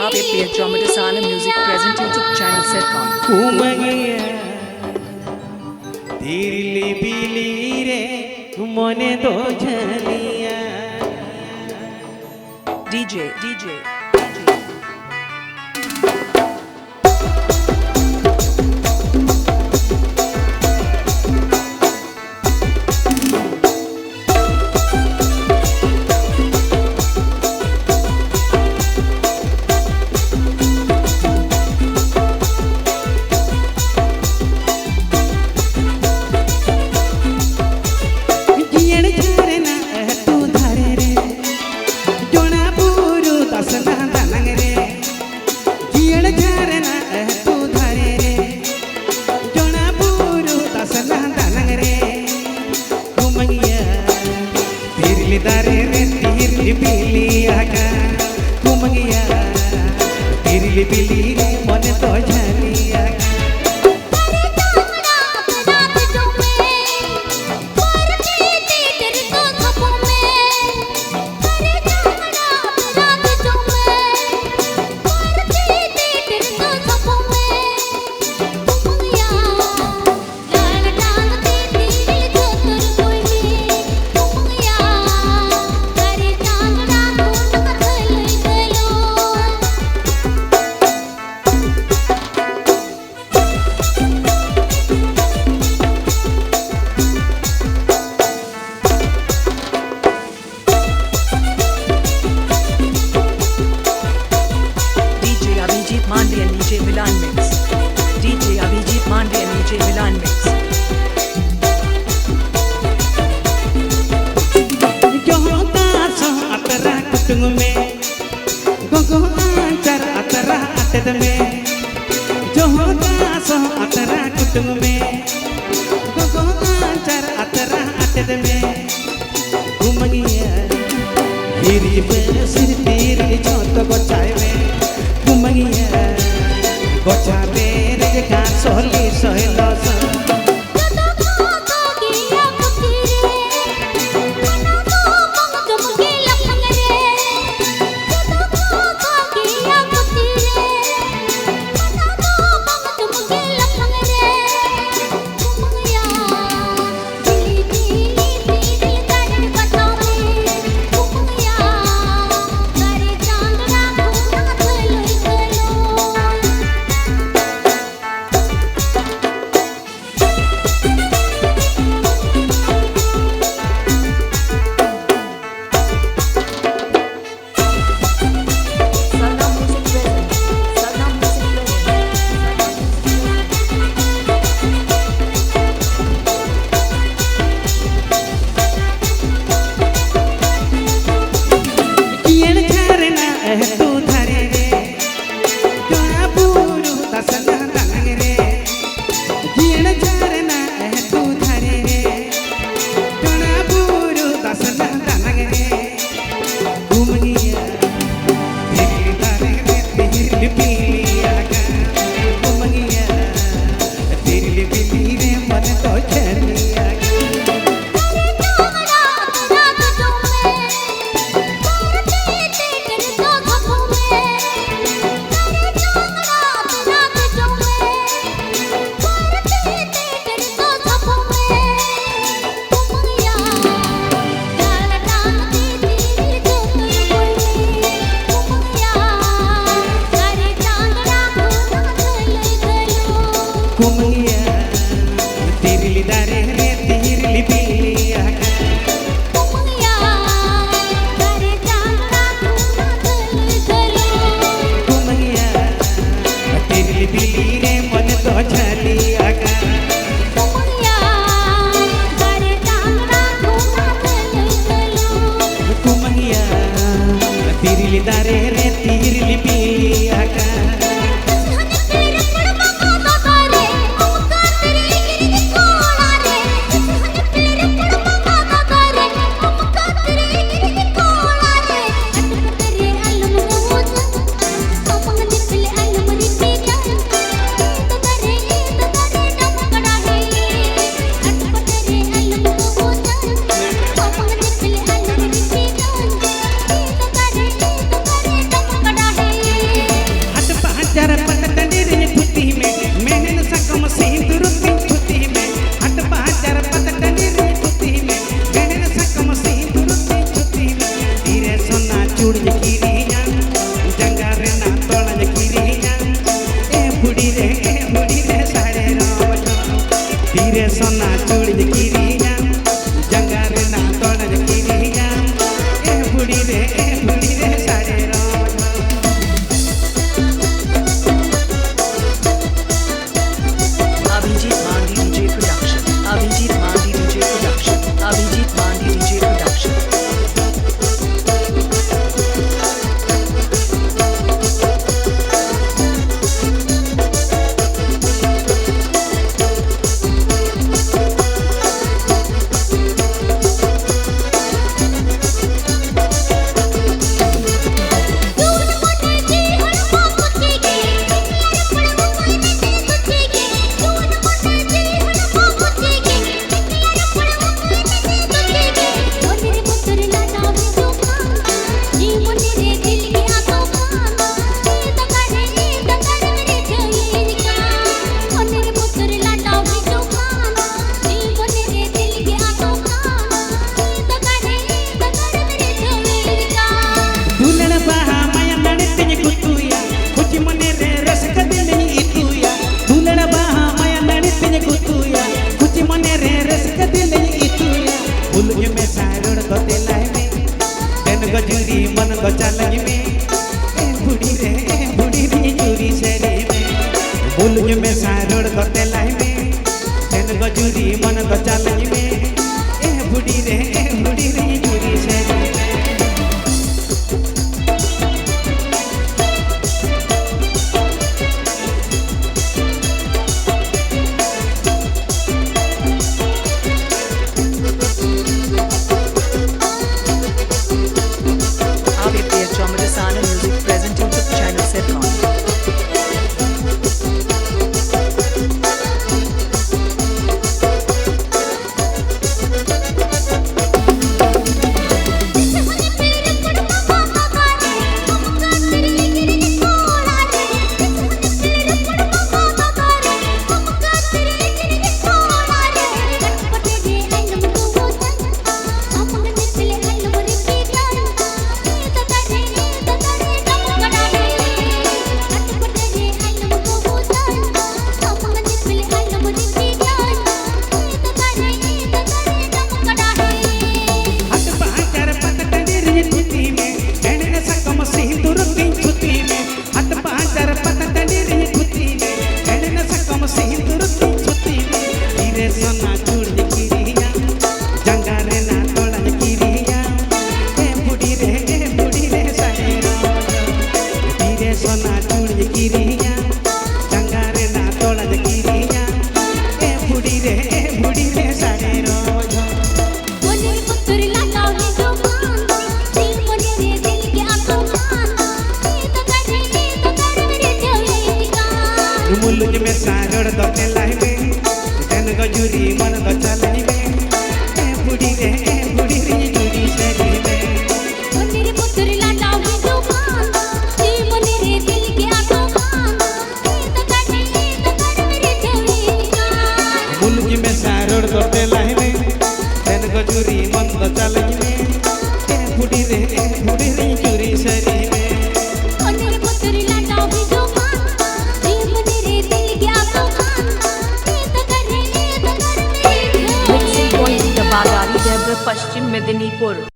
आप पे Dramatisana Music present YouTube channel Setcom. घुमगिया दिली बिली रे मने दो झलिया DJ बिली रे मने तो Jhaliya DJ Milan Mix. DJ Abhijit Mandey and DJ Milan Mix. atara kutung में gogo ancar atara ated में johota so atara kutung में gogo ancar atara ated में घुमगिया हिरी बेसिर तीर छोट गोचाय में घुमगिया गोचा मेरे का सोहली सोहलो मुलुक में सारोड़ तो चलाई में तेन गजुरी मन तो चलाई में ए बुढ़ी रे जुड़ी सरी में मेरे पुत्र लाडा हुई तूफान जीवन रे दिल के तूफान तो कर मेरे जवान मुलुक में सारोड़ तो चलाई में तेन गजुरी मन तो चलाई में ए बुढ़ी रे जुड़ी सरी में मेरे पुत्र लाडा हुई तूफान जीवन रे दिल के तूफान तो कर मेरे जवान मिक्सिंग पॉइंट बागारी देवरा पश्चिम मेदिनीपुर।